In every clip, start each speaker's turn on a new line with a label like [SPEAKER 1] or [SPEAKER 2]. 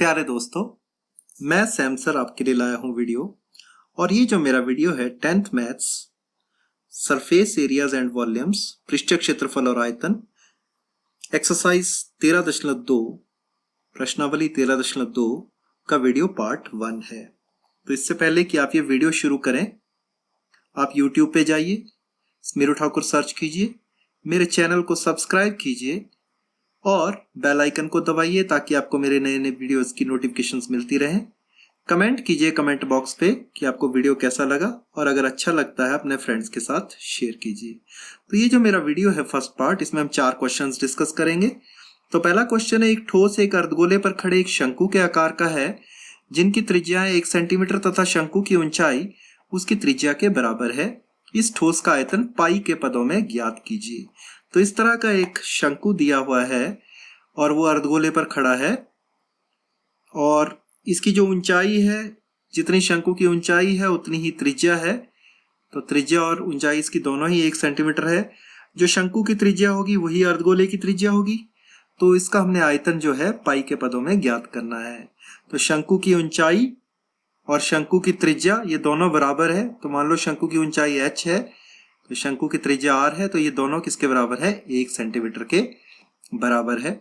[SPEAKER 1] प्यारे दोस्तों, मैं सैम सर आपके लिए लाया हूं वीडियो। और ये जो मेरा वीडियो है 10th maths surface areas and volumes पृष्ठीय क्षेत्रफल और आयतन एक्सरसाइज 13.2 प्रश्नावली 13.2 का वीडियो पार्ट 1 है। तो इससे पहले कि आप ये वीडियो शुरू करें, आप YouTube पे जाइए, स्मिरू ठाकुर सर्च कीजिए, मेरे चैनल को सब्सक्राइब कीजिए और बेल आइकन को दबाइए ताकि आपको मेरे नए नए वीडियोस की नोटिफिकेशंस मिलती रहें। कमेंट कीजिए कमेंट बॉक्स पे कि आपको वीडियो कैसा लगा, और अगर अच्छा लगता है अपने फ्रेंड्स के साथ शेयर कीजिए। तो ये जो मेरा वीडियो है फर्स्ट पार्ट, इसमें हम 4 क्वेश्चंस डिस्कस करेंगे। तो पहला क्वेश्चन है, एक ठोस एक अर्धगोले पर खड़े एक शंकु के आकार का है जिनकी त्रिज्याएं 1 सेंटीमीटर तथा शंकु की ऊंचाई उसकी त्रिज्या के बराबर है। इस ठोस का आयतन पाई के पदों में ज्ञात कीजिए। तो इस तरह का एक शंकु दिया हुआ है और वो अर्धगोले पर खड़ा है, और इसकी जो ऊंचाई है, जितनी शंकु की ऊंचाई है उतनी ही त्रिज्या है। तो त्रिज्या और ऊंचाई इसकी दोनों ही 1 सेंटीमीटर है। जो शंकु की त्रिज्या होगी वही अर्धगोले की त्रिज्या होगी। तो इसका हमने आयतन जो है पाई के पदों में ज्ञात करना है। तो शंकु की ऊंचाई और शंकु की त्रिज्या ये दोनों बराबर है। तो मान लो शंकु की ऊंचाई h है, तो शंकु की त्रिज्या r है, तो ये दोनों किसके बराबर है? 1 सेंटीमीटर के बराबर है।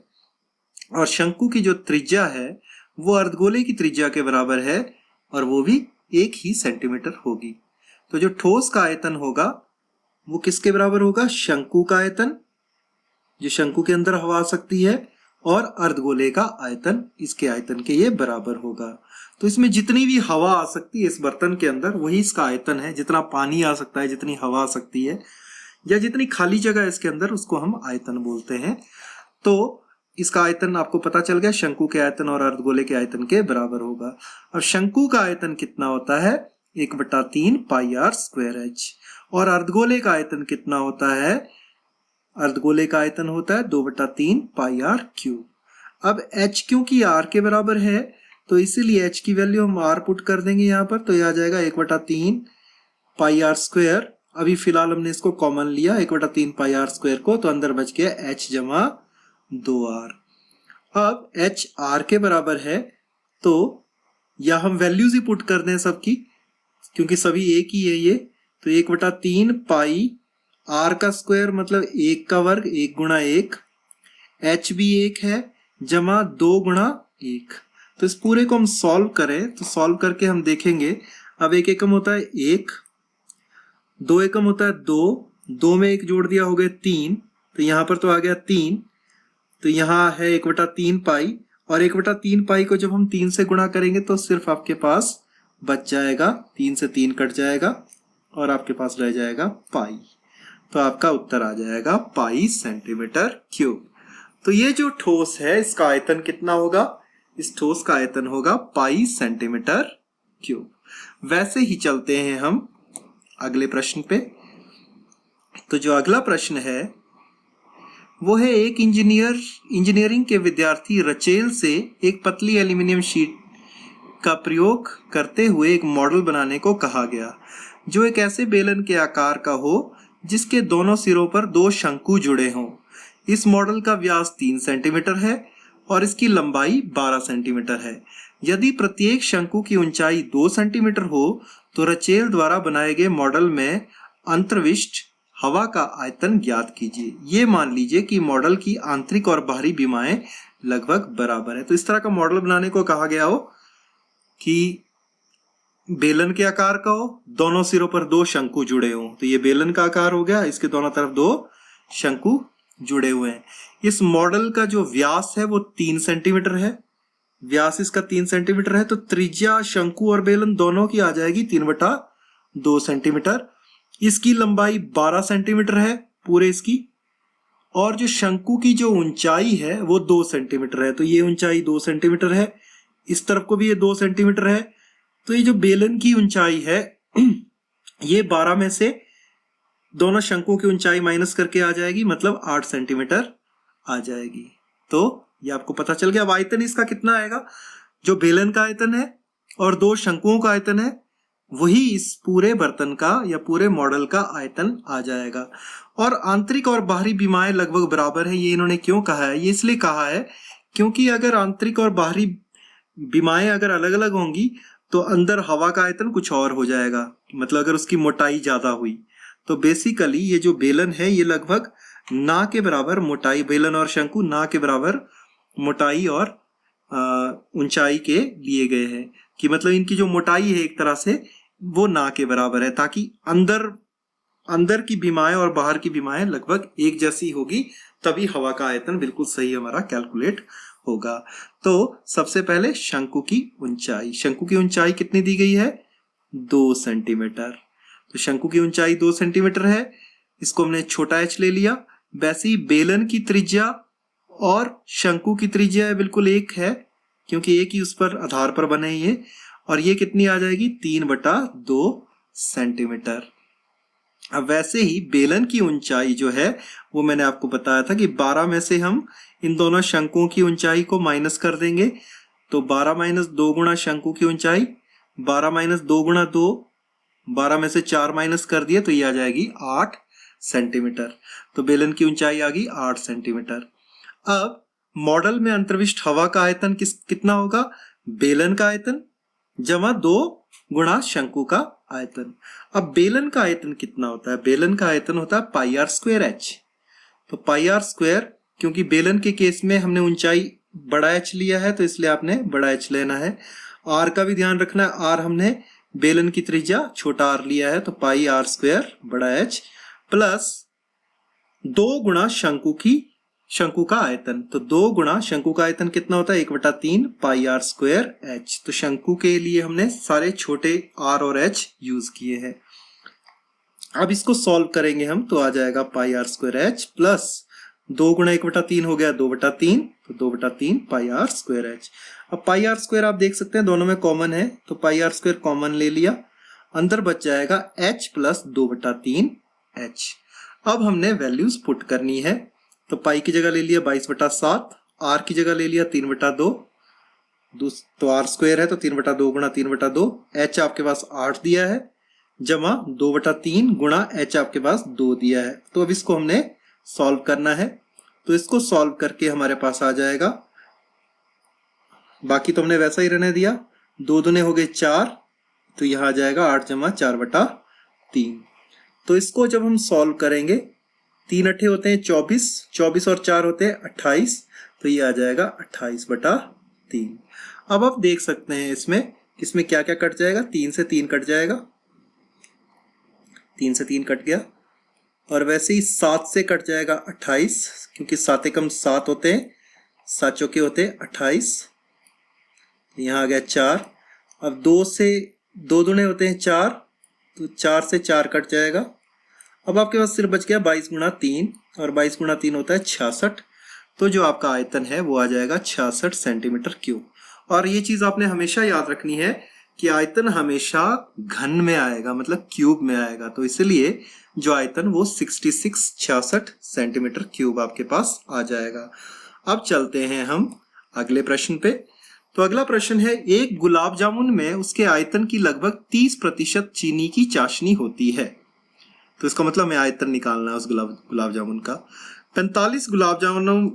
[SPEAKER 1] और शंकु की जो त्रिज्या है वो अर्धगोले की त्रिज्या के बराबर है, और वो भी 1 ही सेंटीमीटर होगी। तो जो ठोस का आयतन होगा वो किसके बराबर होगा? शंकु का आयतन, जो शंकु के अंदर हवा आ सकती है, और अर्धगोले का आयतन इसके आयतन के ये बराबर होगा। तो इसमें जितनी भी हवा आ सकती है इस बर्तन के अंदर वही इसका आयतन है। जितना पानी आ सकता है, जितनी हवा आ सकती है, या जितनी खाली जगह इसके अंदर, उसको हम आयतन बोलते हैं। तो इसका आयतन आपको पता चल गया, शंकु के आयतन और अर्धगोले के आयतन के बराबर होगा। अब शंकु का आयतन कितना होता है? 1/3 पाई आर स्क्वायर एच। और अर्धगोले का आयतन कितना होता है? अर्धगोले का आयतन होता है 2/3 पाई आर क्यूब। अब h क्योंकि r के बराबर है, तो इसीलिए h की वैल्यू हम r पुट कर देंगे यहाँ पर। तो यह आ जाएगा 1/3 पाई आर स्क्वायर। अभी फिलहाल हमने इसको कॉमन लिया 1/3 पाई आर स्क्वायर को, तो अंदर बच गया h जमा 2r। अब h r के बराबर है, तो या हम वैल्यूज ही पुट कर दें सबकी, क्योंकि सभी एक ही है ये। तो 1/3 पाई r का स्क्वायर मतलब 1 का वर्ग, 1 गुणा 1, h भी 1 है, जमा 2 गुणा 1। तो इस पूरे को हम सॉल्व करें, तो सॉल्व करके हम देखेंगे। अब 1 एकम होता है 1, 2 एकम होता है 2, 2 में 1 जोड़ दिया हो गया 3, तो यहाँ पर तो आ गया 3। तो यहाँ है 1/3 पाई, और 1/3 पाई को जब हम 3 से गुणा करेंगे तो सिर्फ आपके पास बच जाएगा, 3 से 3 कट जाएगा और आपके पास रह जाएगा पाई। तो आपका उत्तर आ जाएगा पाई सेंटीमीटर क्यूब। तो ये जो ठोस है इसका आयतन कितना होगा? इस ठोस का आयतन होगा पाई सेंटीमीटर क्यूब। वैसे ही चलते हैं हम अगले प्रश्न पे। तो जो अगला प्रश्न है वो है, एक इंजीनियरिंग के विद्यार्थी रचेल से एक पतली एल्यूमिनियम शीट का प्रयोग करते हुए एक मॉडल बनाने को कहा गया जो एक ऐसे बेलन के आकार का हो जिसके दोनों सिरों पर 2 शंकु जुड़े हों। इस मॉडल का व्यास 3 सेंटीमीटर है और इसकी लंबाई 12 सेंटीमीटर है। यदि प्रत्येक शंकु की ऊंचाई 2 सेंटीमीटर हो तो रचेल द्वारा बनाए गए मॉडल में अंतर्विष्ट हवा का आयतन ज्ञात कीजिए। ये मान लीजिए कि मॉडल की आंतरिक और बाहरी विमाएं लगभग बराबर है। तो इस तरह का मॉडल बनाने को कहा गया हो कि बेलन के आकार का हो, दोनों सिरों पर 2 शंकु जुड़े हों। तो ये बेलन का आकार हो गया, इसके दोनों तरफ 2 शंकु जुड़े हुए हैं। इस मॉडल का जो व्यास है वो 3 सेंटीमीटर है, व्यास इसका 3 सेंटीमीटर है। तो त्रिज्या शंकु और बेलन दोनों की आ जाएगी 3/2 सेंटीमीटर। इसकी लंबाई 12 सेंटीमीटर है पूरे इसकी, और जो शंकु की जो ऊंचाई है वो 2 सेंटीमीटर है। तो ये ऊंचाई 2 सेंटीमीटर है, इस तरफ को भी ये 2 सेंटीमीटर है। तो ये जो बेलन की ऊंचाई है ये 12 में से दोनों शंकुओं की ऊंचाई माइनस करके आ जाएगी, मतलब 8 सेंटीमीटर आ जाएगी। तो ये आपको पता चल गया। अब आयतन इसका कितना आएगा? जो बेलन का आयतन है और 2 शंकुओं का आयतन है वही इस पूरे बर्तन का या पूरे मॉडल का आयतन आ जाएगा। और आंतरिक और बाहरी विमाएं लगभग बराबर है। ये इन्होंने क्यों कहा है? ये इसलिए कहा है क्योंकि अगर आंतरिक और बाहरी विमाएं अगर अलग अलग होंगी तो अंदर हवा का आयतन कुछ और हो जाएगा, मतलब अगर उसकी मोटाई ज्यादा हुई तो बेसिकली ये जो बेलन है ये लगभग ना के बराबर मोटाई, बेलन और शंकु ना के बराबर मोटाई और ऊंचाई के लिए गए हैं, कि मतलब इनकी जो मोटाई है एक तरह से वो ना के बराबर है, ताकि अंदर की विमाएं और बाहर की विमाएं लगभग एक जैसी होगी, तभी हवा का आयतन बिल्कुल सही हमारा कैलकुलेट होगा। तो सबसे पहले शंकु की ऊंचाई कितनी दी गई है? 2 सेंटीमीटर। तो शंकु की ऊंचाई 2 सेंटीमीटर है, इसको हमने छोटा h ले लिया। वैसे ही बेलन की त्रिज्या और शंकु की त्रिज्या बिल्कुल एक है, क्योंकि एक ही उस पर आधार पर बने ये, और ये कितनी आ जाएगी? 3/2 सेंटीमीटर। अब वैसे ही बेलन की ऊंचाई जो है वो मैंने आपको बताया था कि 12 में से हम इन दोनों शंकुओं की ऊंचाई को माइनस कर देंगे, तो 12 - 2 गुणा शंकु की ऊंचाई, 12 - 2 गुणा 2, 12 में से 4 माइनस कर दिए तो ये आ जाएगी 8 सेंटीमीटर। तो बेलन की ऊंचाई आ गई 8 सेंटीमीटर। अब मॉडल में अंतर्विष्ट हवा का आयतन कितना होगा? बेलन का आयतन जमा 2 गुणा शंकु का आयतन। अब बेलन का आयतन कितना होता है? बेलन का आयतन होता है πr²h। तो πr², क्योंकि बेलन के केस में हमने ऊंचाई बड़ा h लिया है तो इसलिए आपने बड़ा h लेना है। r का भी ध्यान रखना है, r हमने बेलन की त्रिज्या छोटा r लिया है, तो πr² बड़ा h प्लस 2 गुणा शंकु का आयतन। तो 2 गुणा शंकु का आयतन कितना होता है? 1/3 πr²h। तो शंकु के लिए हमने सारे छोटे r और h यूज किए हैं। अब इसको सॉल्व करेंगे हम तो आ जाएगा πr²h प्लस 2 गुणा 1/3 हो गया 2/3, तो 2/3 πr²h। अब πr² आप देख सकते हैं दोनों में कॉमन है, तो πr² कॉमन ले लिया, अंदर बच जाएगा h प्लस 2/3h। अब हमने वैल्यूज पुट करनी है, तो पाई की जगह ले लिया 22/7, r की जगह ले लिया 3/2, तो r² है तो 3/2 गुणा 3/2, h आपके पास 8 दिया है, जमा 2/3 गुणा h आपके पास 2 दिया है। तो अब इसको हमने सॉल्व करना है, तो इसको सॉल्व करके हमारे पास आ जाएगा, बाकी तो हमने वैसा ही रहने दिया, 2 दूने हो गए 4, तो यहां आ जाएगा 8 जमा 4/3। तो इसको जब हम सॉल्व करेंगे 3 अट्ठे होते हैं 24, 24 और 4 होते हैं 28, तो ये आ जाएगा 28/3। अब आप देख सकते हैं इसमें क्या क्या कट जाएगा? 3 से 3 कट जाएगा, 3 से 3 कट गया, और वैसे ही 7 से कट जाएगा 28, क्योंकि 7 एकम 7 होते हैं, 7 चौके होते हैं 28, यहाँ आ गया 4। अब 2 से 2 दूने होते हैं 4, तो 4 से 4 कट जाएगा। अब आपके पास सिर्फ बच गया 22 गुणा 3, और 22 गुणा 3 होता है 66, तो जो आपका आयतन है वो आ जाएगा 66 सेंटीमीटर क्यूब। और ये चीज आपने हमेशा याद रखनी है कि आयतन हमेशा घन में आएगा, मतलब क्यूब में आएगा, तो इसलिए जो आयतन वो 66 सेंटीमीटर क्यूब आपके पास आ जाएगा। अब चलते हैं हम अगले प्रश्न पे। तो अगला प्रश्न है, एक गुलाब जामुन में उसके आयतन की लगभग 30% चीनी की चाशनी होती है, तो इसका मतलब हमें आयतन निकालना है उस गुलाब जामुन का। 45 गुलाब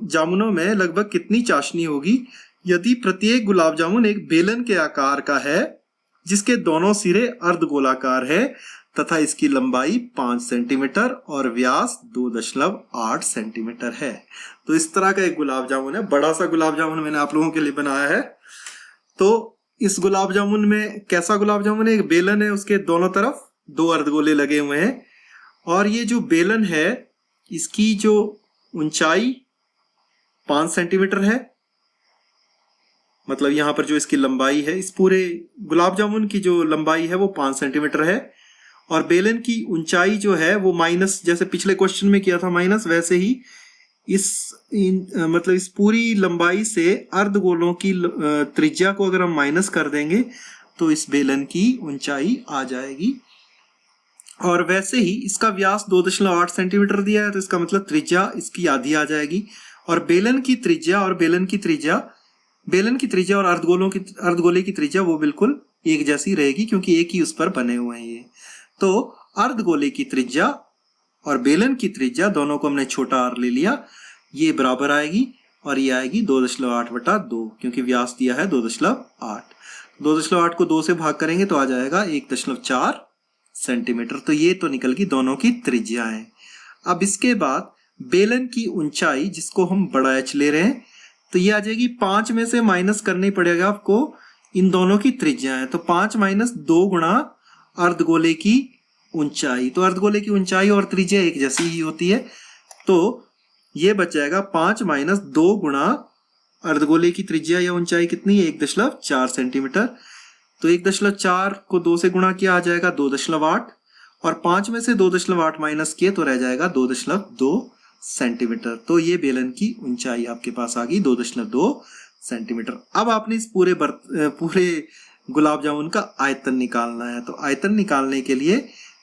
[SPEAKER 1] जामुनों में लगभग कितनी चाशनी होगी यदि प्रत्येक गुलाब जामुन एक बेलन के आकार का है जिसके दोनों सिरे अर्धगोलाकार है तथा इसकी लंबाई 5 सेंटीमीटर और व्यास 2.8 सेंटीमीटर है। तो इस तरह का एक गुलाब जामुन है, बड़ा सा गुलाब जामुन मैंने आप लोगों के लिए बनाया है। तो इस गुलाब जामुन में कैसा गुलाब जामुन है? एक बेलन है, उसके दोनों तरफ 2 अर्धगोले लगे हुए हैं, और ये जो बेलन है इसकी जो ऊंचाई 5 सेंटीमीटर है, मतलब यहां पर जो इसकी लंबाई है, इस पूरे गुलाब जामुन की जो लंबाई है वो 5 सेंटीमीटर है, और बेलन की ऊंचाई जो है वो माइनस, जैसे पिछले क्वेश्चन में किया था माइनस, वैसे ही मतलब इस पूरी लंबाई से अर्धगोलों की त्रिज्या को अगर हम माइनस कर देंगे तो इस बेलन की ऊंचाई आ जाएगी। और वैसे ही इसका व्यास 2.8 सेंटीमीटर दिया है, तो इसका मतलब त्रिज्या इसकी आधी आ जाएगी, और बेलन की त्रिज्या और अर्धगोले की त्रिज्या वो बिल्कुल एक जैसी रहेगी, क्योंकि एक ही उस पर बने हुए हैं ये। तो अर्धगोले की त्रिज्या और बेलन की त्रिज्या दोनों को हमने छोटा r ले लिया, ये बराबर आएगी, और ये आएगी 2.8/2 क्योंकि व्यास दिया है 2.8। 2.8 को 2 से भाग करेंगे तो आ जाएगा 1.4 सेंटीमीटर। तो ये तो निकल गई दोनों की त्रिज्याएं। अब इसके बाद बेलन की ऊंचाई जिसको हम बड़ा एच ले रहे हैं तो ये आ जाएगी 5 में से माइनस करनी पड़ेगा आपको इन दोनों की त्रिज्याएं। तो 5 - 2 गुणा अर्धगोले की ऊंचाई। तो अर्धगोले की ऊंचाई और त्रिज्या एक जैसी ही होती है। तो ये बच जाएगा 5 - 2 गुणा अर्धगोले की त्रिज्या या ऊंचाई कितनी है 1.4 सेंटीमीटर। तो 1.4 को 2 से गुणा किया आ जाएगा 2.8 और 5 में से 2.8 माइनस किए तो रह जाएगा 2.2 सेंटीमीटर। तो ये बेलन की ऊंचाई आपके पास आ गई 2.2 सेंटीमीटर। अब आपने इस पूरे गुलाब जामुन का आयतन निकालना है। तो आयतन निकालने के लिए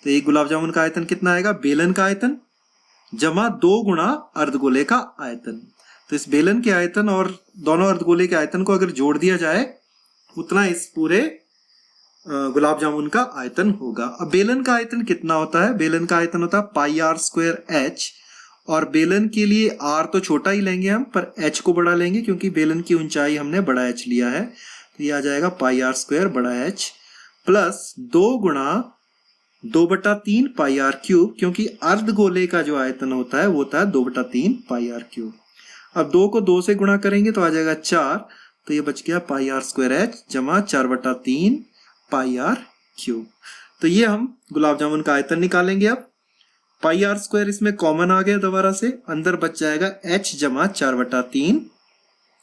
[SPEAKER 1] तो एक गुलाब जामुन का आयतन कितना आएगा, बेलन का आयतन जमा 2 गुणा अर्धगोले का आयतन। तो इस बेलन के आयतन और दोनों अर्धगोले के आयतन को अगर जोड़ दिया जाए उतना इस पूरे गुलाब जामुन का आयतन होगा। अब बेलन का आयतन कितना होता है, बेलन का आयतन होता है πr²h और बेलन के लिए r तो छोटा ही लेंगे हम पर h को बड़ा लेंगे क्योंकि बेलन की ऊंचाई हमने बड़ा h लिया है। तो ये आ जाएगा πr² प्लस 2 गुणा 2/3 πr³ क्योंकि अर्धगोले का जो आयतन होता है वो होता है 2/3 πr³। अब 2 को 2 से गुणा करेंगे तो आ जाएगा 4। तो ये बच गया πr²h जमा 4/3 πr³। तो ये हम गुलाब जामुन का आयतन निकालेंगे। अब πr² इसमें कॉमन आ गया दोबारा से, अंदर बच जाएगा h जमा 4/3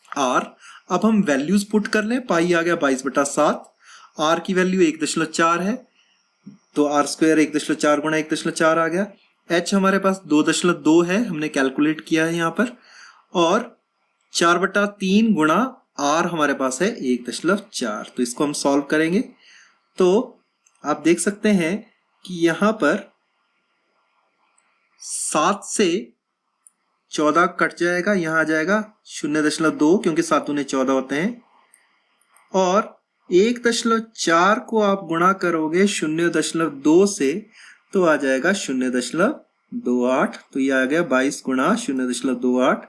[SPEAKER 1] r। अब हम वैल्यूज पुट कर लें। पाई आ गया 22/7, r की वैल्यू 1.4 है तो r² 1.4 गुणा 1.4 आ गया। h हमारे पास 2.2 है, हमने कैलकुलेट किया है यहाँ पर, और 4/3 गुणा r हमारे पास है 1.4। तो इसको हम सॉल्व करेंगे तो आप देख सकते हैं कि यहाँ पर 7 से 14 कट जाएगा, यहाँ आ जाएगा 0.2 क्योंकि 7 दूने 14 होते हैं, और 1.4 को आप गुणा करोगे 0.2 से तो आ जाएगा 0.28। तो ये आ गया 22 गुणा 0.28।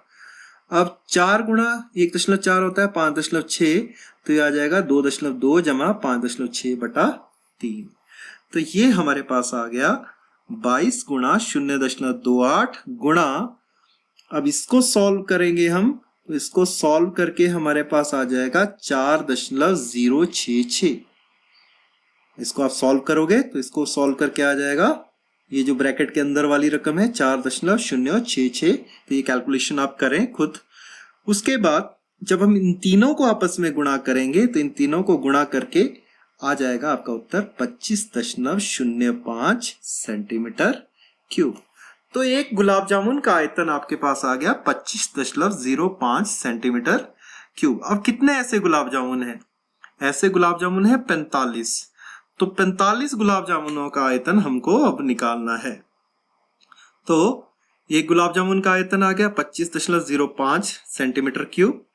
[SPEAKER 1] अब 4 गुणा 1.4 होता है 5.6, तो ये आ जाएगा 2.2 जमा 5.6/3। तो ये हमारे पास आ गया 22 गुणा 0.28 गुणा, अब इसको सॉल्व करेंगे हम तो इसको सॉल्व करके हमारे पास आ जाएगा 4.066। इसको आप सॉल्व करोगे तो इसको सॉल्व करके आ जाएगा, ये जो ब्रैकेट के अंदर वाली रकम है 4.066। तो ये कैलकुलेशन आप करें खुद। उसके बाद जब हम इन तीनों को आपस में गुणा करेंगे तो इन तीनों को गुणा करके आ जाएगा आपका उत्तर 25.05 सेंटीमीटर क्यूब। तो एक गुलाब जामुन का आयतन आपके पास आ गया 25.05 सेंटीमीटर क्यूब। अब कितने ऐसे गुलाब जामुन हैं? ऐसे गुलाब जामुन है 45। तो 45 गुलाब जामुनों का आयतन हमको अब निकालना है। तो एक गुलाब जामुन का आयतन आ गया 25.05 सेंटीमीटर क्यूब।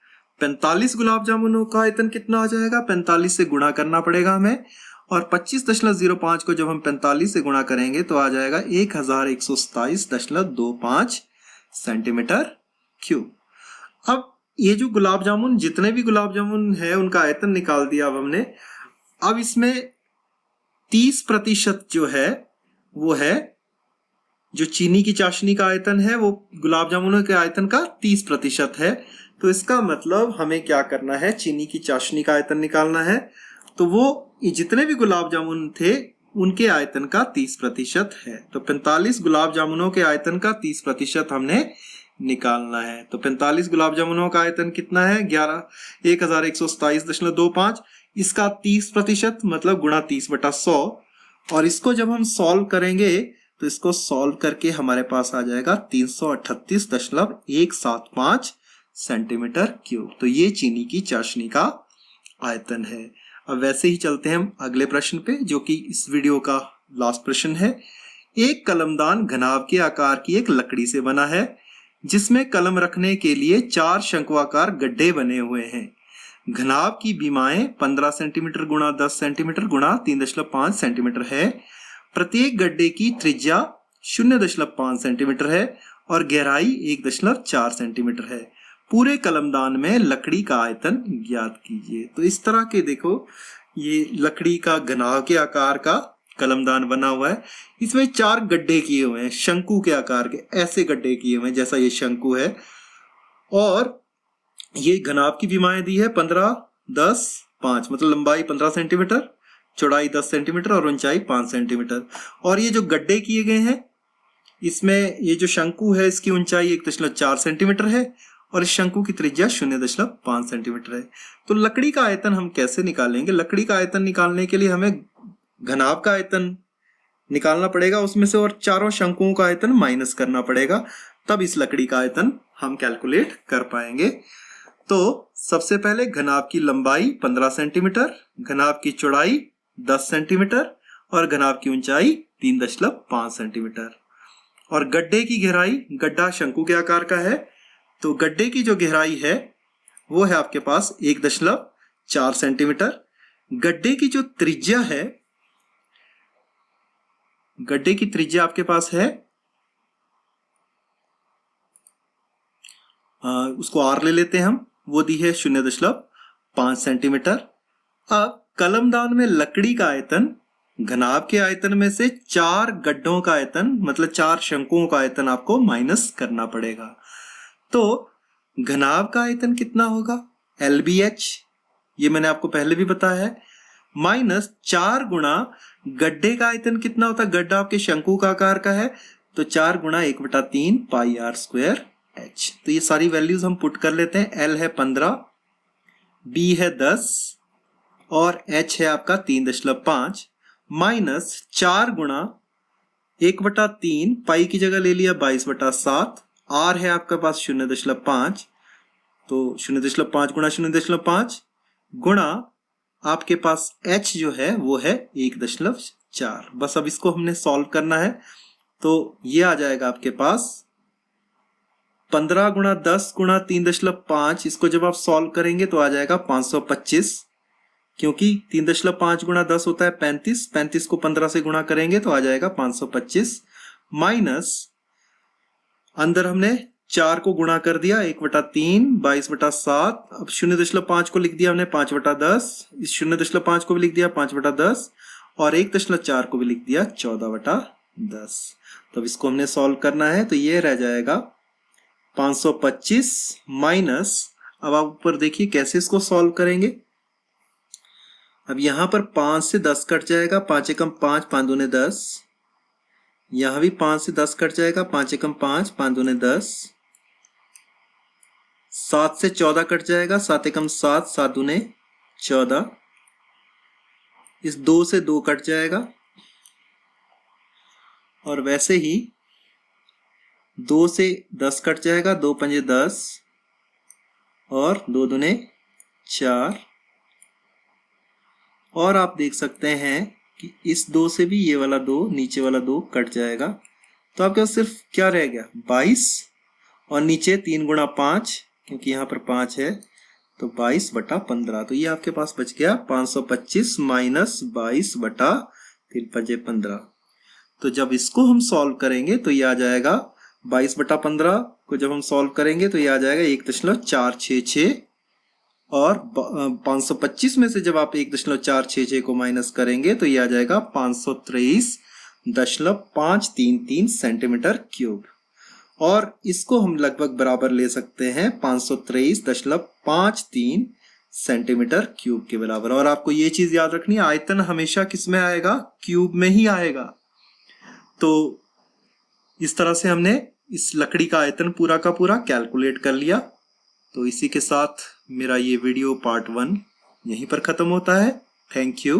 [SPEAKER 1] 45 गुलाब जामुनों का आयतन कितना आ जाएगा, 45 से गुणा करना पड़ेगा हमें, और 25.05 को जब हम 45 से गुणा करेंगे तो आ जाएगा 1127.25 सेंटीमीटर क्यूब। अब ये जो गुलाब जामुन, जितने भी गुलाब जामुन है उनका आयतन निकाल दिया अब हमने। अब इसमें 30% जो है वो है जो चीनी की चाशनी का आयतन है, वो गुलाब जामुनों के आयतन का 30% है। तो इसका मतलब हमें क्या करना है, चीनी की चाशनी का आयतन निकालना है। तो वो ये जितने भी गुलाब जामुन थे उनके आयतन का 30% है। तो 45 गुलाब जामुनों के आयतन का 30% हमने निकालना है। तो 45 गुलाब जामुनों का आयतन कितना है, 1127.25। इसका 30% मतलब गुणा 30/100, और इसको जब हम सॉल्व करेंगे तो इसको सॉल्व करके हमारे पास आ जाएगा 338.175 सेंटीमीटर क्यूब। तो ये चीनी की चाशनी का आयतन है। अब वैसे ही चलते हैं हम अगले प्रश्न पे, जो कि इस वीडियो का लास्ट प्रश्न है। एक कलमदान घनाभ के आकार की एक लकड़ी से बना है जिसमें कलम रखने के लिए 4 शंक्वाकार गड्ढे बने हुए हैं। घनाभ की बीमाएं 15 सेंटीमीटर गुणा 10 सेंटीमीटर गुणा 3.5 सेंटीमीटर है। प्रत्येक गड्ढे की त्रिज्या 0.5 सेंटीमीटर है और गहराई 1.4 सेंटीमीटर है। पूरे कलमदान में लकड़ी का आयतन ज्ञात कीजिए। तो इस तरह के देखो, ये लकड़ी का घनाव के आकार का कलमदान बना हुआ है। इसमें 4 गड्ढे किए हुए हैं, शंकु के आकार के, ऐसे गड्ढे किए हुए हैं जैसा ये शंकु है। और ये घनाव की विमाएं दी है 15, 10, 5, मतलब लंबाई 15 सेंटीमीटर, चौड़ाई 10 सेंटीमीटर और ऊंचाई 5 सेंटीमीटर। और ये जो गड्ढे किए गए हैं, इसमें ये जो शंकु है इसकी ऊंचाई 1.4 सेंटीमीटर है और इस शंकु की त्रिज्या 0.5 सेंटीमीटर है। तो लकड़ी का आयतन हम कैसे निकालेंगे? लकड़ी का आयतन निकालने के लिए हमें घनाव का आयतन निकालना पड़ेगा उसमें से, और चारों शंकुओं का आयतन माइनस करना पड़ेगा, तब इस लकड़ी का आयतन हम कैलकुलेट कर पाएंगे। तो सबसे पहले घनाव की लंबाई 15 सेंटीमीटर, घनाव की चौड़ाई 10 सेंटीमीटर और घनाव की ऊंचाई 3.5 सेंटीमीटर। और गड्ढे की गहराई, गड्ढा शंकु के आकार का है, तो गड्ढे की जो गहराई है वो है आपके पास 1.4 सेंटीमीटर। गड्ढे की जो त्रिज्या है, गड्ढे की त्रिज्या आपके पास है, उसको आर ले लेते हैं हम, वो दी है 0.5 सेंटीमीटर। अब कलमदान में लकड़ी का आयतन घनाव के आयतन में से 4 गड्ढों का आयतन, मतलब 4 शंकुओं का आयतन आपको माइनस करना पड़ेगा। तो घनाव का आयतन कितना होगा? LBH, ये मैंने आपको पहले भी बताया है, माइनस 4 गुणा गड्ढे का आयतन कितना होता है? गड्ढा आपके शंकु का आकार का है, तो 4 गुणा 1/3 पाई r स्क्वायर h। तो ये सारी वैल्यूज हम पुट कर लेते हैं। L है 15, B है 10 और h है आपका 3.5, माइनस 4 गुणा 1/3, पाई की जगह ले लिया 22/7, r है आपका पास 0.5, तो 0.5 गुणा 0.5 गुणा आपके पास h जो है वो है 1.4। बस अब इसको हमने सॉल्व करना है, तो ये आ जाएगा आपके पास 15 गुणा 10 गुणा 3.5, इसको जब आप सॉल्व करेंगे तो आ जाएगा 525, क्योंकि 3.5 गुणा 10 होता है 35, 35 को 15 से गुणा करेंगे तो आ जाएगा 525, माइनस अंदर हमने 4 को गुणा कर दिया 1/3, 22/7, अब 0.5 को लिख दिया हमने 5/10, इस 0.5 को भी लिख दिया 5/10 और 1.4 को भी लिख दिया 14/10। तो अब इसको हमने सॉल्व करना है, तो ये रह जाएगा 525 माइनस, अब आप ऊपर देखिए कैसे इसको सॉल्व करेंगे। अब यहां पर 5 से 10 कट जाएगा, 5 एकम 5, 5 दूने 10, यहां भी 5 से 10 कट जाएगा, 5 एकम 5, 5 दूने 10, 7 से 14 कट जाएगा, 7 एकम 7, 7 दूने 14, इस 2 से 2 कट जाएगा, और वैसे ही 2 से 10 कट जाएगा, 2 पंजे 10 और 2 दूने 4, और आप देख सकते हैं कि इस 2 से भी ये वाला 2, नीचे वाला 2 कट जाएगा, तो आपके पास सिर्फ क्या रह गया 22, और नीचे 3 गुणा 5, क्योंकि यहाँ पर 5 है, तो 22/15। तो ये आपके पास बच गया 525 माइनस 22/3 तो जब इसको हम सॉल्व करेंगे तो ये आ जाएगा 22/15 को जब हम सॉल्व करेंगे तो ये आ जाएगा 1.466, और 525 में से जब आप 1.466 को माइनस करेंगे तो ये आ जाएगा 523.533 सेंटीमीटर क्यूब, और इसको हम लगभग बराबर ले सकते हैं 523.53 सेंटीमीटर क्यूब के बराबर। और आपको ये चीज याद रखनी है, आयतन हमेशा किस में आएगा? क्यूब में ही आएगा। तो इस तरह से हमने इस लकड़ी का आयतन पूरा का पूरा कैलकुलेट कर लिया। तो इसी के साथ मेरा ये वीडियो पार्ट 1 यहीं पर खत्म होता है। Thank you.